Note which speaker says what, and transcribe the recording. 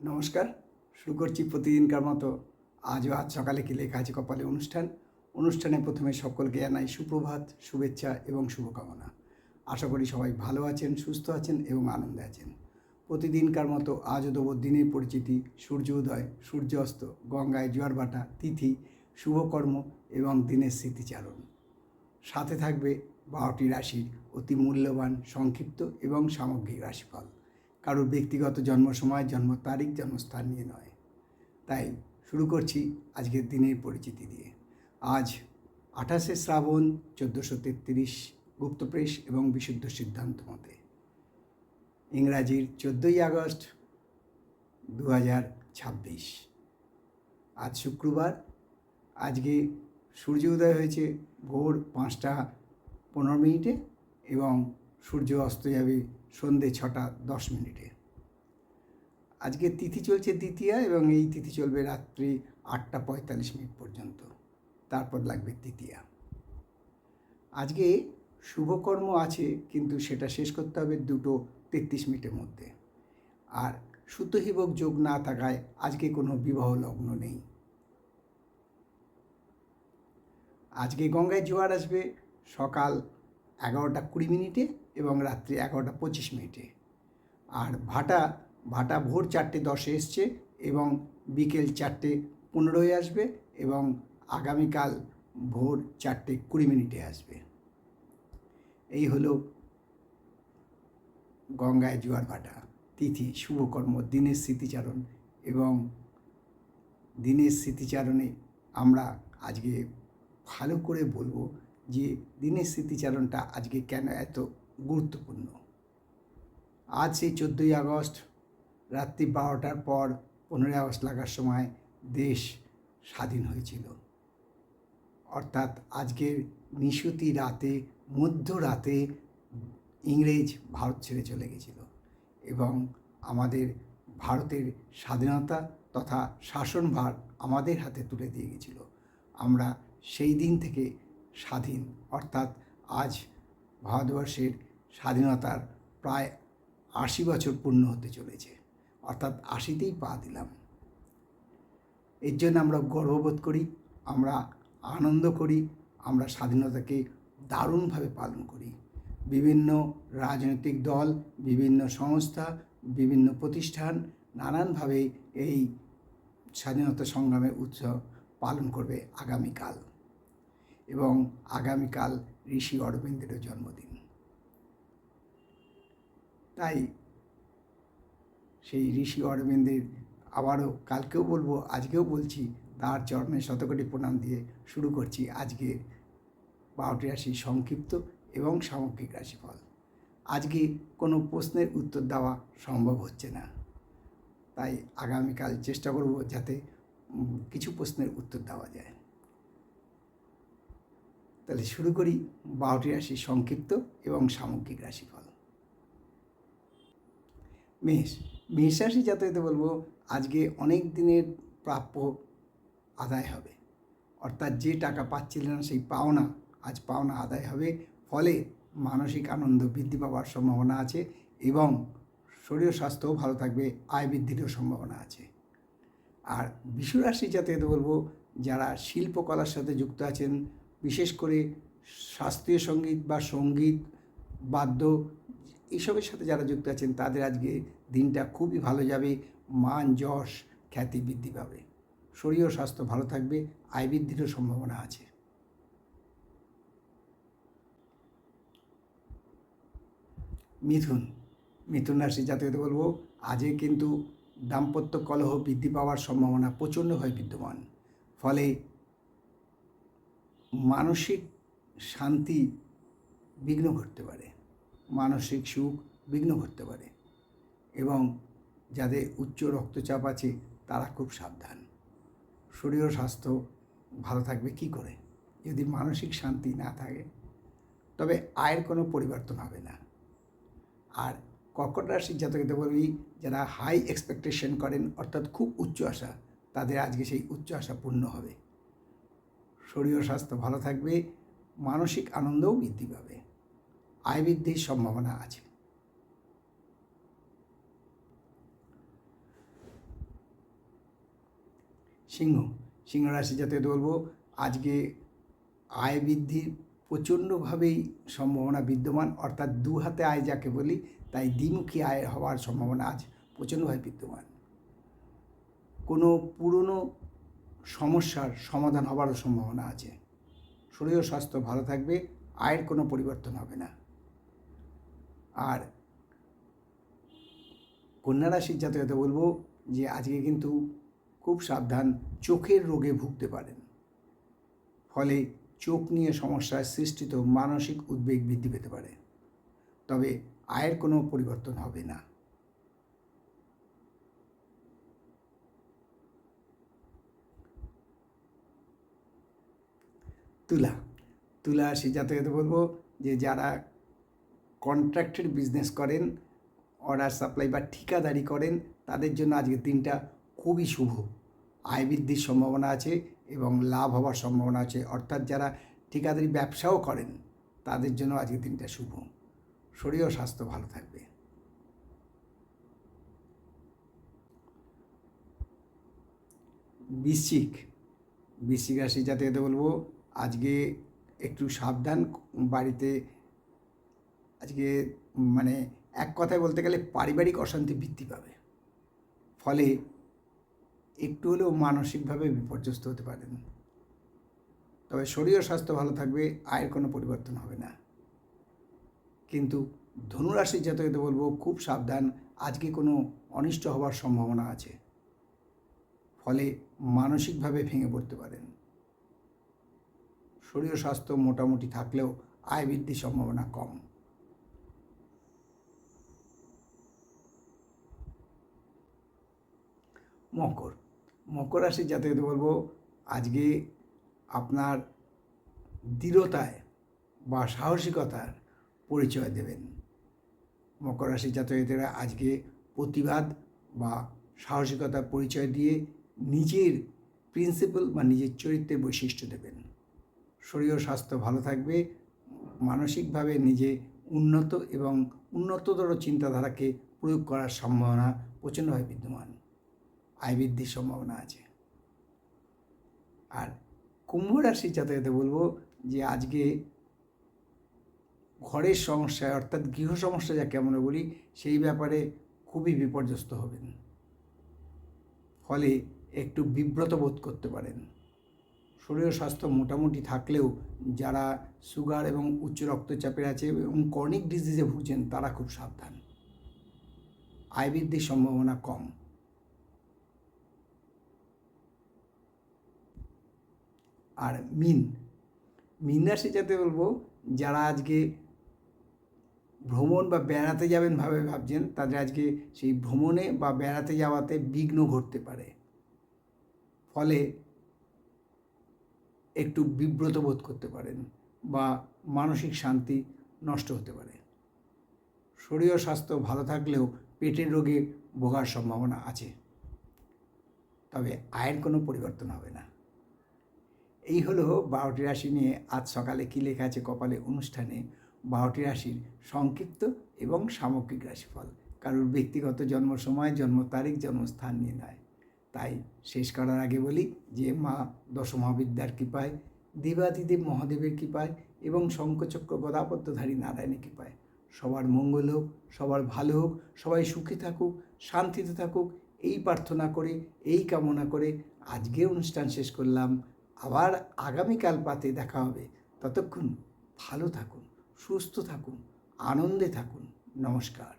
Speaker 1: নমস্কার। শুরু করছি প্রতিদিনকার মতো আজ সকালে কি লেখা আছে কপালে অনুষ্ঠানে প্রথমে সকলকে জানাই সুপ্রভাত, শুভেচ্ছা এবং শুভকামনা। আশা করি সবাই ভালো আছেন, সুস্থ আছেন এবং আনন্দে আছেন। প্রতিদিনকার মতো আজও দেবো দিনের পরিচিতি, সূর্য উদয়, সূর্য অস্ত, গঙ্গায় জোয়ার ভাটা, তিথি, শুভকর্ম এবং দিনের স্মৃতিচারণ। সাথে থাকবে 12টি রাশির অতি মূল্যবান সংক্ষিপ্ত এবং সামগ্রিক রাশিফল। কারোর ব্যক্তিগত জন্ম সময়, জন্ম তারিখ, জন্মস্থান নিয়ে নয়। তাই শুরু করছি আজকের দিনের পরিচিতি দিয়ে। আজ 28শে শ্রাবণ 1433 গুপ্তপ্রেস এবং বিশুদ্ধ সিদ্ধান্ত মতে, ইংরাজির 14ই আগস্ট 2026। আজ শুক্রবার। আজকে সূর্য উদয় হয়েছে ভোর 5টা 15 এবং সূর্য অস্ত যাবে সন্ধে 6টা 10। আজকে তিথি চলছে দ্বিতীয়া এবং এই তিথি চলবে রাত্রি 8টা 45 পর্যন্ত, তারপর লাগবে তৃতীয়া। আজকে শুভকর্ম আছে, কিন্তু সেটা শেষ করতে হবে 2:33 মধ্যে। আর সুতহিবক যোগ না থাকায় আজকে কোনো বিবাহ লগ্ন নেই। আজকে গঙ্গায় জোয়ার আসবে সকাল 11টা 20 এবং রাত্রি 11টা 25। আর ভাটা ভোর 4টে 10 এসছে এবং বিকেল 4টে 15 আসবে এবং আগামীকাল ভোর 4টে 20 আসবে। এই হলো গঙ্গায় জোয়ার ভাটা, তিথি, শুভকর্ম, দিনের স্মৃতিচারণ। এবং দিনের স্মৃতিচারণে আমরা আজকে ভালো করে বলবো যে দিনের স্মৃতিচারণটা আজকে কেন এত গুরুত্বপূর্ণ। আজ সেই 14ই আগস্ট রাত্রি 12টার পর 15ই আগস্ট লাগার সময় দেশ স্বাধীন হয়েছিল। অর্থাৎ আজকের নিশুতি রাতে, মধ্যরাতে ইংরেজ ভারত ছেড়ে চলে গেছিল এবং আমাদের ভারতের স্বাধীনতা তথা শাসনভার আমাদের হাতে তুলে দিয়ে গেছিল। আমরা সেই দিন থেকে স্বাধীন, অর্থাৎ আজ ভারতবর্ষের স্বাধীনতার প্রায় 80 বছর পূর্ণ হতে চলেছে, অর্থাৎ 80তেই পা দিলাম। এর জন্য আমরা গর্ববোধ করি, আমরা আনন্দ করি, আমরা স্বাধীনতাকে দারুণভাবে পালন করি। বিভিন্ন রাজনৈতিক দল, বিভিন্ন সংস্থা, বিভিন্ন প্রতিষ্ঠান নানানভাবে এই স্বাধীনতা সংগ্রামের উৎসব পালন করবে আগামীকাল। এবং আগামীকাল ঋষি অরবিন্দেরও জন্মদিন। তাই সেই ঋষি অরবিন্দের আবারও কালকেও বলবো, আজকেও বলছি, তার চরণে শতকোটি প্রণাম দিয়ে শুরু করছি আজকে 12টি রাশির সংক্ষিপ্ত এবং সামগ্রিক রাশিফল। আজকে কোনো প্রশ্নের উত্তর দেওয়া সম্ভব হচ্ছে না, তাই আগামীকাল চেষ্টা করব যাতে কিছু প্রশ্নের উত্তর দেওয়া যায়। তাহলে শুরু করি 12টি রাশির সংক্ষিপ্ত এবং সামগ্রিক রাশিফল। মেষ রাশি জাতকদের বলবো আজকে অনেক দিনের প্রাপ্য আদায় হবে। অর্থাৎ যে টাকা পাচ্ছিলেন না সেই পাওনা, আজ পাওনা আদায় হবে। ফলে মানসিক আনন্দ বৃদ্ধি পাওয়ার সম্ভাবনা আছে এবং শরীর স্বাস্থ্যও ভালো থাকবে, আয় বৃদ্ধিরও সম্ভাবনা আছে। আর বৃষ রাশি জাতকদের বলবো যারা শিল্পকলার সাথে যুক্ত আছেন, বিশেষ করে শাস্ত্রীয় সঙ্গীত বা সঙ্গীত, বাদ্য এইসবের সাথে যারা যুক্ত আছেন তাদের আজকে দিনটা খুবই ভালো যাবে। মান, যশ, খ্যাতি বৃদ্ধি পাবে, শরীর ও স্বাস্থ্য ভালো থাকবে, আয় বৃদ্ধিরও সম্ভাবনা আছে। মিথুন রাশি জাতকদের বলবো আজকে কিন্তু দাম্পত্য কলহ বৃদ্ধি পাওয়ার সম্ভাবনা প্রচণ্ডভাবে বিদ্যমান। ফলে মানসিক শান্তি বিঘ্ন ঘটতে পারে, মানসিক সুখ বিঘ্ন ঘটতে পারে এবং যাদের উচ্চ রক্তচাপ আছে তারা খুব সাবধান। শরীর ও স্বাস্থ্য ভালো থাকবে কি করে যদি মানসিক শান্তি না থাকে? তবে আয়ের কোনো পরিবর্তন হবে না। আর কর্কট রাশির জাতকদের বলবি যারা হাই এক্সপেকটেশন করেন, অর্থাৎ খুব উচ্চ আশা, তাদের আজকে সেই উচ্চ আশা পূর্ণ হবে। শরীর ও স্বাস্থ্য ভালো থাকবে, মানসিক আনন্দও বৃদ্ধি পাবে, আয় বৃদ্ধির সম্ভাবনা আছে। সিংহ, সিংহ রাশি জাতকদের বলবো আজকে আয় বৃদ্ধির প্রচণ্ডভাবেই সম্ভাবনা বিদ্যমান, অর্থাৎ দু হাতে আয় যাকে বলি, তাই দ্বিমুখী আয় হওয়ার সম্ভাবনা আজ প্রচণ্ডভাবে বিদ্যমান। কোনো পুরনো সমস্যার সমাধান হওয়ারও সম্ভাবনা আছে। শরীর ও স্বাস্থ্য ভালো থাকবে, আয়ের কোনো পরিবর্তন হবে না। আর কন্যা রাশির জাতকদের বলবো যে আজকে কিন্তু খুব সাবধান, চোখের রোগে ভুগতে পারেন, ফলে চোখ নিয়ে সমস্যায় সৃষ্টিত মানসিক উদ্বেগ বৃদ্ধি পেতে পারে, তবে আয়ের কোনো পরিবর্তন হবে না। তুলা রাশি জাতকদের বলবো যে যারা কন্ট্রাক্টেড বিজনেস করেন, অর্ডার সাপ্লাই বা ঠিকাদারি করেন, তাদের জন্য আজকের দিনটা খুবই শুভ। আয় বৃদ্ধির সম্ভাবনা আছে এবং লাভ হওয়ার সম্ভাবনা আছে, অর্থাৎ যারা ঠিকাদারি ব্যবসাও করেন তাদের জন্য আজকের দিনটা শুভ। শরীর ও স্বাস্থ্য ভালো থাকবে। বৃশ্চিক রাশি জাতকদের বলবো আজকে একটু সাবধান, বাড়িতে আজকে মানে এক কথায় বলতে গেলে পারিবারিক অশান্তি বৃদ্ধি পাবে, ফলে একটু হলেও মানসিকভাবে বিপর্যস্ত হতে পারেন, তবে শরীর ও স্বাস্থ্য ভালো থাকবে, আয়ের কোনো পরিবর্তন হবে না। কিন্তু ধনুরাশির জাতকদের বলবো খুব সাবধান, আজকে কোনো অনিষ্ট হওয়ার সম্ভাবনা আছে, ফলে মানসিকভাবে ভেঙে পড়তে পারেন। শরীর ও স্বাস্থ্য মোটামুটি থাকলেও আয় বৃদ্ধির সম্ভাবনা কম। মকর রাশির জাতকদের বলবো আজকে আপনার দৃঢ়তায় বা সাহসিকতার পরিচয় দেবেন। মকর রাশির জাতকদেরা আজকে প্রতিবাদ বা সাহসিকতার পরিচয় দিয়ে নিজের প্রিন্সিপাল বা নিজের চরিত্রের বৈশিষ্ট্য দেবেন। শরীর ও স্বাস্থ্য ভালো থাকবে, মানসিকভাবে নিজে উন্নত এবং উন্নততর চিন্তাধারাকে প্রয়োগ করার সম্ভাবনা প্রচণ্ডভাবে বিদ্যমান। আয় বৃদ্ধির সম্ভাবনা আছে। আর কুম্ভ রাশির জাতকদের বলবো যে আজকে ঘরের সমস্যায়, অর্থাৎ গৃহ সমস্যা যাকে আমরা বলি, সেই ব্যাপারে খুবই বিপর্যস্ত হবেন, ফলে একটু বিব্রত বোধ করতে পারেন। শরীর ও স্বাস্থ্য মোটামুটি থাকলেও যারা সুগার এবং উচ্চ রক্তচাপের আছে এবং ক্রনিক ডিজিজে ভুগছেন তারা খুব সাবধান। আয় বৃদ্ধির সম্ভাবনা কম। আর মীন রাশি যাতে বলবো যারা আজকে ভ্রমণ বা বেড়াতে যাবেন ভাবছেন, তাদের আজকে সেই ভ্রমণে বা বেড়াতে যাওয়াতে বিঘ্ন ঘটতে পারে, ফলে একটু বিব্রত বোধ করতে পারেন বা মানসিক শান্তি নষ্ট হতে পারে। শরীর ও স্বাস্থ্য ভালো থাকলেও পেটের রোগে ভোগার সম্ভাবনা আছে, তবে আয়ের কোনো পরিবর্তন হবে না। এই হলো 12টি রাশি নিয়ে আজ সকালে কী লেখা আছে কপালে অনুষ্ঠানে 12টি রাশির সংক্ষিপ্ত এবং সামগ্রিক রাশিফল। কারোর ব্যক্তিগত জন্ম সময়, জন্ম তারিখ, জন্মস্থান নিয়ে নয়। তাই শেষ করার আগে বলি যে মা দশমহাবিদ্যার কৃপায়, দেবাদিদেব মহাদেবের কৃপায় এবং শঙ্খচক্র গদাপদ্মধারী নারায়ণের কৃপায় সবার মঙ্গল হোক, সবার ভালো হোক, সবাই সুখে থাকুক, শান্তিতে থাকুক, এই প্রার্থনা করে, এই কামনা করে আজকে অনুষ্ঠান শেষ করলাম। আবার আগামীকাল পাতে দেখা হবে। ততক্ষণ ভালো থাকুন, সুস্থ থাকুন, আনন্দে থাকুন। নমস্কার।